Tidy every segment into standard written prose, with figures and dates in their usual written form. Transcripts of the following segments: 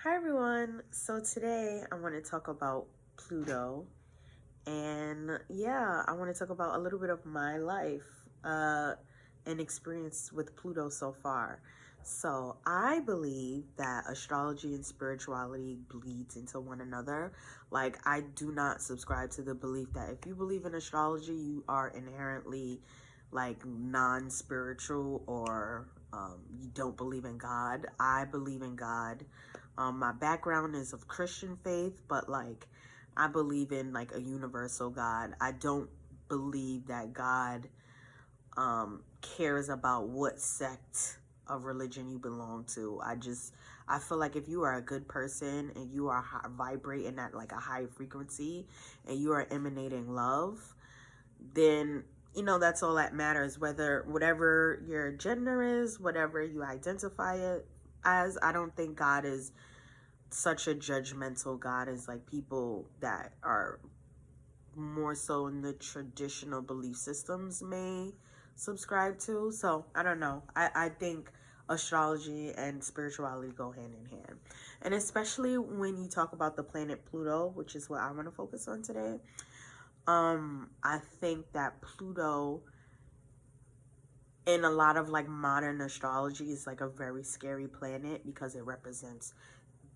Hi everyone. So today I want to talk about Pluto, and yeah, I want to talk about a little bit of my life and experience with Pluto so far. So I believe that astrology and spirituality bleeds into one another. Like, I do not subscribe to the belief that if you believe in astrology, you are inherently like non-spiritual, or you don't believe in God. I believe in God. My background is of Christian faith, but like I believe in like a universal God. I don't believe that God cares about what sect of religion you belong to. I feel like if you are a good person and you are vibrating at like a high frequency and you are emanating love, then that's all that matters. Whether whatever your gender is, whatever you identify it as, I don't think God is such a judgmental God as like people that are more so in the traditional belief systems may subscribe to. So I don't know. I think astrology and spirituality go hand in hand. And especially when you talk about the planet Pluto, which is what I want to focus on today. I think that Pluto in a lot of like modern astrology is like a very scary planet because it represents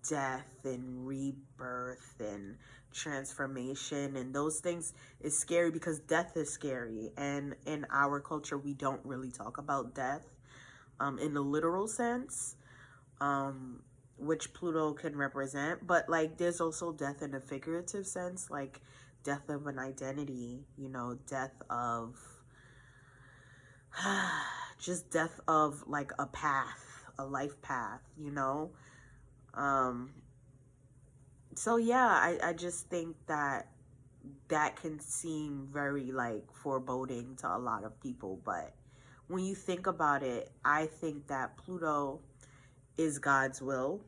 death and rebirth and transformation, and those things is scary because death is scary, and in our culture we don't really talk about death in the literal sense, which Pluto can represent. But like there's also death in a figurative sense, like death of an identity, death of just death of like a path, a life path, um so yeah, I just think that that can seem very like foreboding to a lot of people, but when you think about it, I think that Pluto is God's will,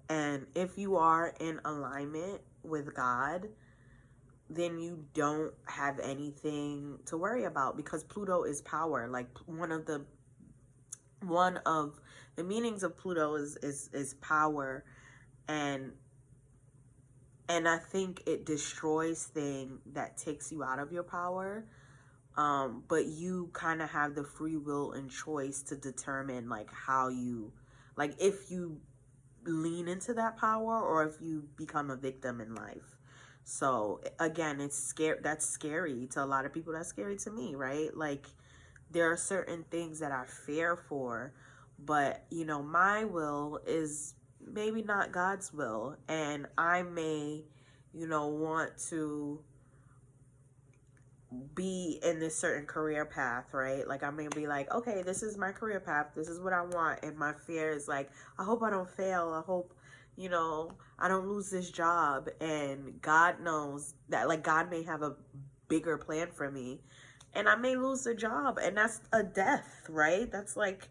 and if you are in alignment with God, then you don't have anything to worry about, because Pluto is power. Like one of the meanings of Pluto is power, and I think it destroys thing that takes you out of your power. But you kind of have the free will and choice to determine like how you, like if you lean into that power or if you become a victim in life. So again, it's scary. That's scary to a lot of people. That's scary to me, right? Like there are certain things that I fear for, but my will is maybe not God's will, and I may, want to be in this certain career path, right? Like I may be like, okay, this is my career path, this is what I want, and my fear is like, I hope I don't fail, I hope I don't lose this job. And God knows that like God may have a bigger plan for me, and I may lose the job, and that's a death, right? That's like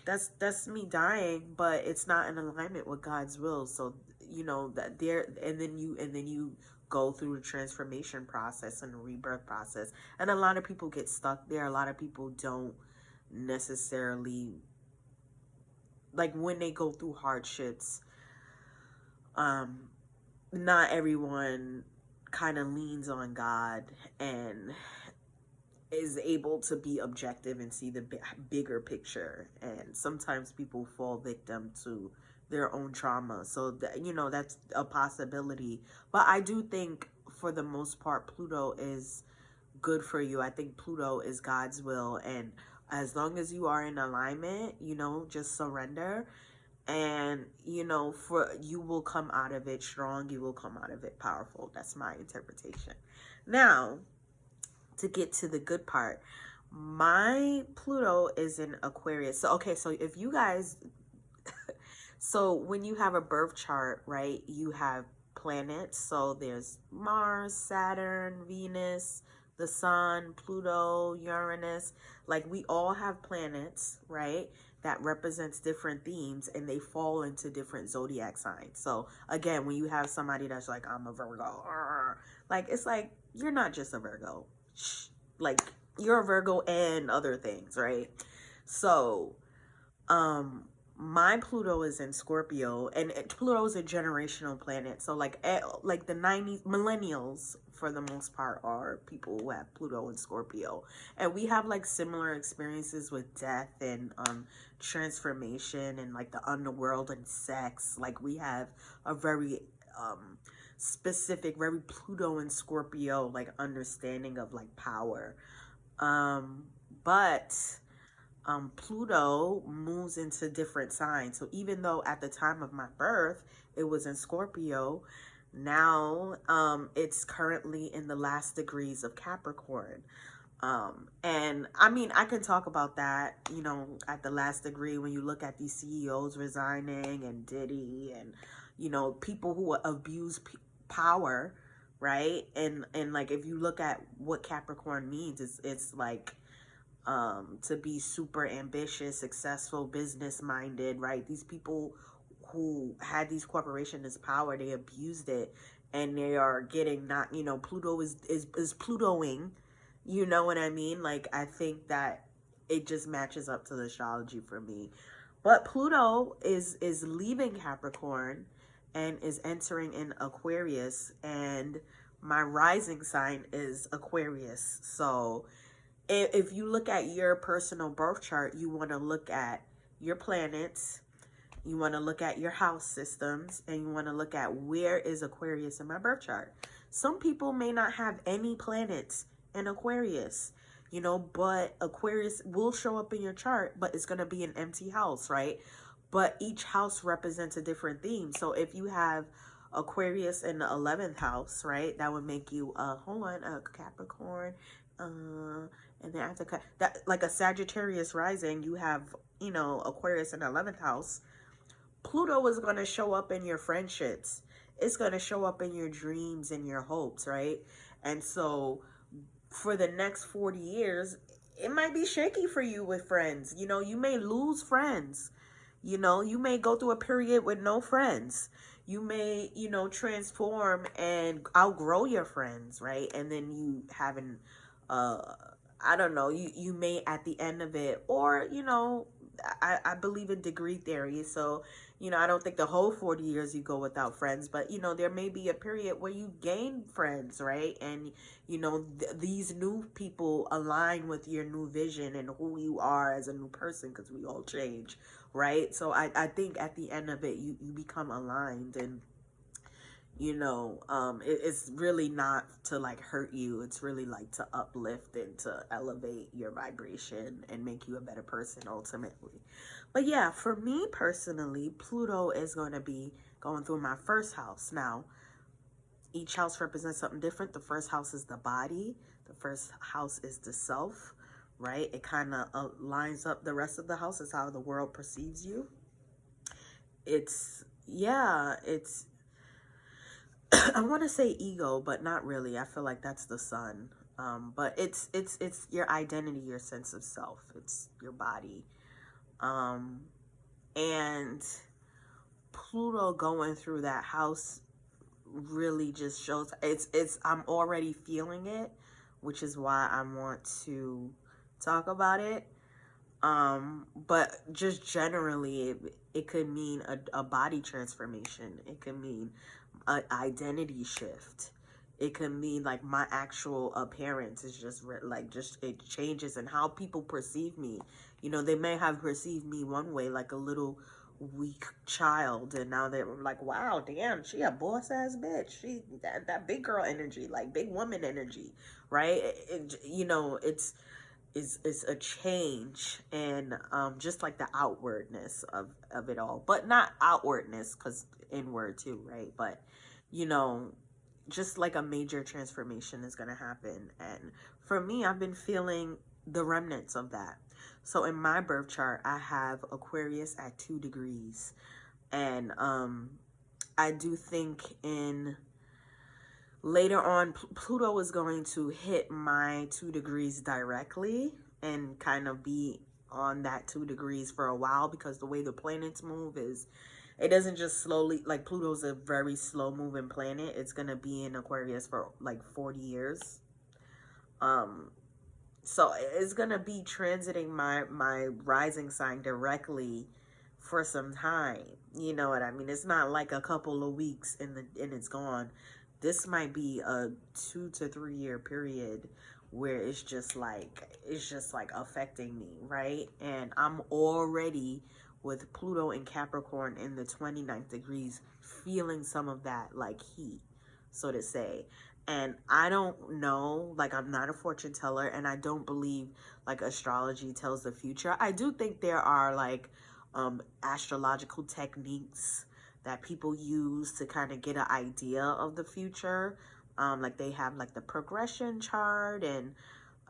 that's me dying, but it's not in alignment with God's will. So that there, and then you go through the transformation process and the rebirth process, and a lot of people get stuck there. A lot of people don't necessarily, like when they go through hardships, um not everyone kind of leans on God and is able to be objective and see the bigger picture, and sometimes people fall victim to their own trauma. So that's a possibility, but I do think for the most part Pluto is good for you. I think Pluto is God's will, and as long as you are in alignment, just surrender, and for you will come out of it strong, you will come out of it powerful. That's my interpretation. Now, to get to the good part, my Pluto is in Aquarius. So okay, so if you guys so when you have a birth chart, right, you have planets. So there's Mars, Saturn, Venus, the Sun, Pluto, Uranus. Like we all have planets, right? That represents different themes, and they fall into different zodiac signs. So again, when you have somebody that's like, I'm a Virgo, like it's like you're not just a Virgo. Like you're a Virgo and other things, right? So, um, my Pluto is in Scorpio, and Pluto is a generational planet. So like the 90s millennials for the most part are people who have Pluto and Scorpio, and we have like similar experiences with death and transformation and like the underworld and sex. Like we have a very specific, very Pluto and Scorpio like understanding of like power. But Pluto moves into different signs. So even though at the time of my birth it was in Scorpio, now it's currently in the last degrees of Capricorn. And I mean, I can talk about that, you know, at the last degree when you look at these CEOs resigning and Diddy and, you know, people who abuse power, right? And like if you look at what Capricorn means, it's like to be super ambitious, successful, business minded, right? These people who had these corporations as power, they abused it, and they are getting not, you know, Pluto is Plutoing, you know what I mean? Like I think that it just matches up to the astrology for me. But Pluto is leaving Capricorn and is entering in Aquarius, and my rising sign is Aquarius. So if you look at your personal birth chart, you want to look at your planets, you want to look at your house systems, and you want to look at where is Aquarius in my birth chart. Some people may not have any planets in Aquarius, you know, but Aquarius will show up in your chart, but it's going to be an empty house, right? But each house represents a different theme. So if you have Aquarius in the 11th house, right, that would make you a Capricorn, and then after that, like a Sagittarius rising, you have, you know, Aquarius in the 11th house. Pluto is going to show up in your friendships. It's going to show up in your dreams and your hopes, right? And so for the next 40 years, it might be shaky for you with friends. You know, you may lose friends. You know, you may go through a period with no friends. You may, you know, transform and outgrow your friends, right? And then you having, I don't know, you may at the end of it, or, you know, I believe in degree theory. So, you know, I don't think the whole 40 years you go without friends, but, you know, there may be a period where you gain friends, right? And, you know, these new people align with your new vision and who you are as a new person, because we all change, right? So I think at the end of it, you become aligned, and you know, it's really not to like hurt you. It's really like to uplift and to elevate your vibration and make you a better person ultimately. But yeah, for me personally, Pluto is going to be going through my first house. Now, each house represents something different. The first house is the body. The first house is the self, right? It kind of lines up the rest of the house. Is how the world perceives you. It's I want to say ego, but not really. I feel like that's the sun. But it's your identity, your sense of self. It's your body. Um, and Pluto going through that house really just shows I'm already feeling it, which is why I want to talk about it. But just generally, it could mean a body transformation. It could mean an identity shift. It could mean like my actual appearance is just just it changes in how people perceive me. You know, they may have perceived me one way, like a little weak child, and now they're like, wow, damn, she a boss ass bitch. She that big girl energy, like big woman energy, right? You know, it's a change, and just like the outwardness of it all, but not outwardness, because inward too, right? But you know, just like a major transformation is going to happen. And for me, I've been feeling the remnants of that. So in my birth chart, I have Aquarius at 2 degrees, and I do think in later on, Pluto is going to hit my 2 degrees directly and kind of be on that 2 degrees for a while, because the way the planets move is it doesn't just slowly, like Pluto's a very slow moving planet. It's going to be in Aquarius for like 40 years. So it's going to be transiting my rising sign directly for some time. You know what I mean? It's not like a couple of weeks and it's gone. This might be a 2 to 3 year period where it's just like affecting me, right? And I'm already with Pluto and Capricorn in the 29th degrees feeling some of that like heat, so to say. And I don't know, like, I'm not a fortune teller, and I don't believe like astrology tells the future. I do think there are like astrological techniques that people use to kind of get an idea of the future. Like they have like the progression chart, and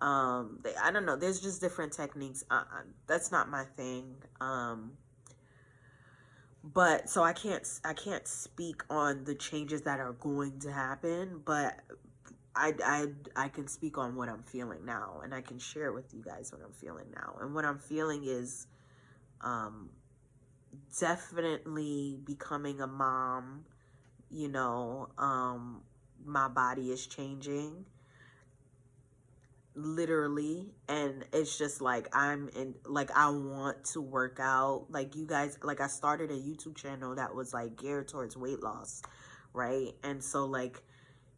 I don't know, there's just different techniques. That's not my thing. But so I can't speak on the changes that are going to happen, but I can speak on what I'm feeling now, and I can share with you guys what I'm feeling now. And what I'm feeling is um definitely becoming a mom. you know my body is changing, literally, and it's just like I'm in, like, I want to work out, like, you guys, like, I started a YouTube channel that was like geared towards weight loss, right? And so like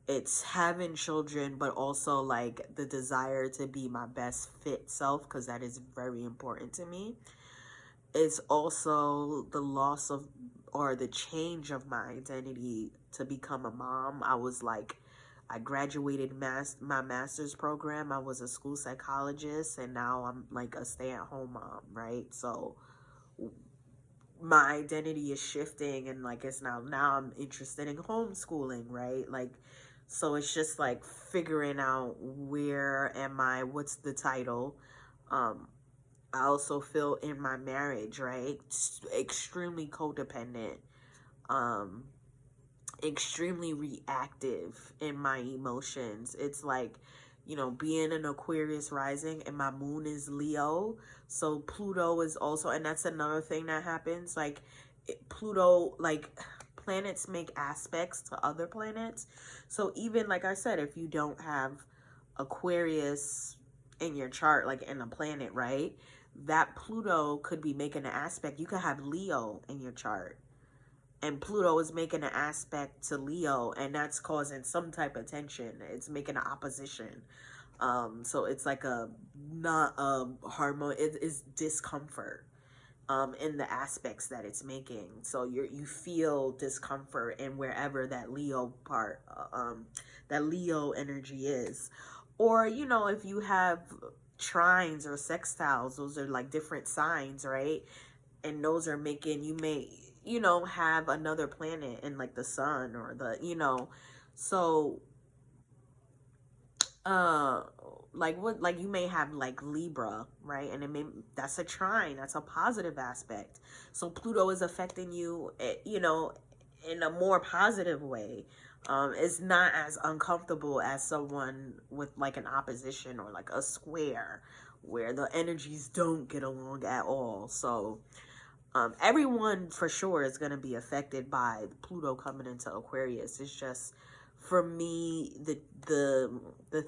it's having children, but also like the desire to be my best fit self, because that is very important to me. It's also the loss of, or the change of my identity to become a mom. I was like, I graduated my master's program. I was a school psychologist, and now I'm like a stay-at-home mom, right? So my identity is shifting, and like it's now I'm interested in homeschooling, right? Like, so it's just like figuring out, where am I, what's the title. um I also feel in my marriage, right? Extremely codependent, um, extremely reactive in my emotions. It's like, being an Aquarius rising, and my moon is Leo. So Pluto is also, and that's another thing that happens. Like, Pluto, like, planets make aspects to other planets. So even, like I said, if you don't have Aquarius in your chart, like in a planet, right? That Pluto could be making an aspect. You could have Leo in your chart, and Pluto is making an aspect to Leo, and that's causing some type of tension. It's making an opposition. So it's like a not harmony. It is discomfort in the aspects that it's making. So you feel discomfort in wherever that Leo part, that Leo energy is. Or, if you have trines or sextiles, those are like different signs, right? And those are making, you may, have another planet in like the sun, or so uh like, what, like, you may have like Libra, right? And that's a trine, that's a positive aspect. So Pluto is affecting you, in a more positive way. It's not as uncomfortable as someone with like an opposition, or like a square, where the energies don't get along at all. So everyone for sure is going to be affected by Pluto coming into Aquarius. It's just, for me, the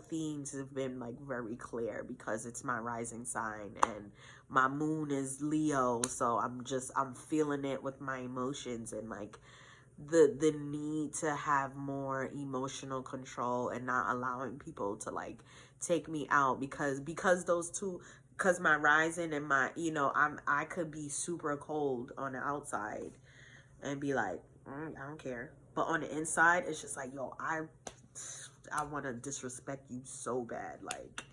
themes have been like very clear, because it's my rising sign, and my moon is Leo. So I'm feeling it with my emotions, and like the need to have more emotional control, and not allowing people to like take me out, because those two, because my rising and my, I could be super cold on the outside and be like, I don't care, but on the inside it's just like, yo, I want to disrespect you so bad, like,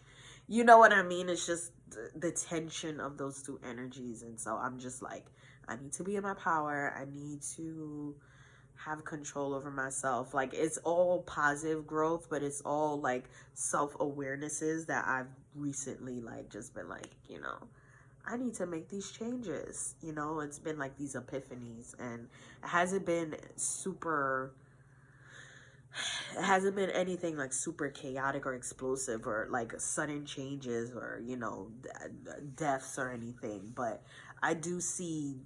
you know what I mean? It's just the tension of those two energies. And so I'm just like, I need to be in my power. I need to have control over myself. Like, it's all positive growth, but it's all like self-awarenesses that I've recently like just been like, I need to make these changes. It's been like these epiphanies, and it hasn't been super, it hasn't been anything like super chaotic or explosive, or like sudden changes, or deaths or anything. But I do see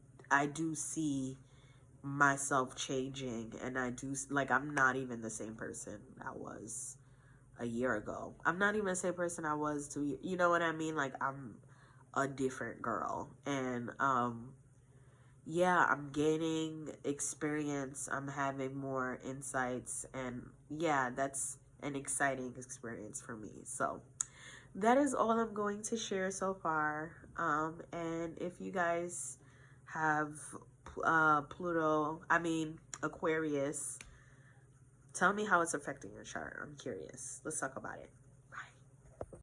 myself changing, and I do, like, I'm not even the same person I was a year ago. I'm not even the same person I was 2 years, you know what I mean? Like, I'm a different girl. And yeah, I'm gaining experience. I'm having more insights, and yeah, that's an exciting experience for me. So that is all I'm going to share so far. And if you guys have Pluto, I mean Aquarius, tell me how it's affecting your chart. I'm curious. Let's talk about it.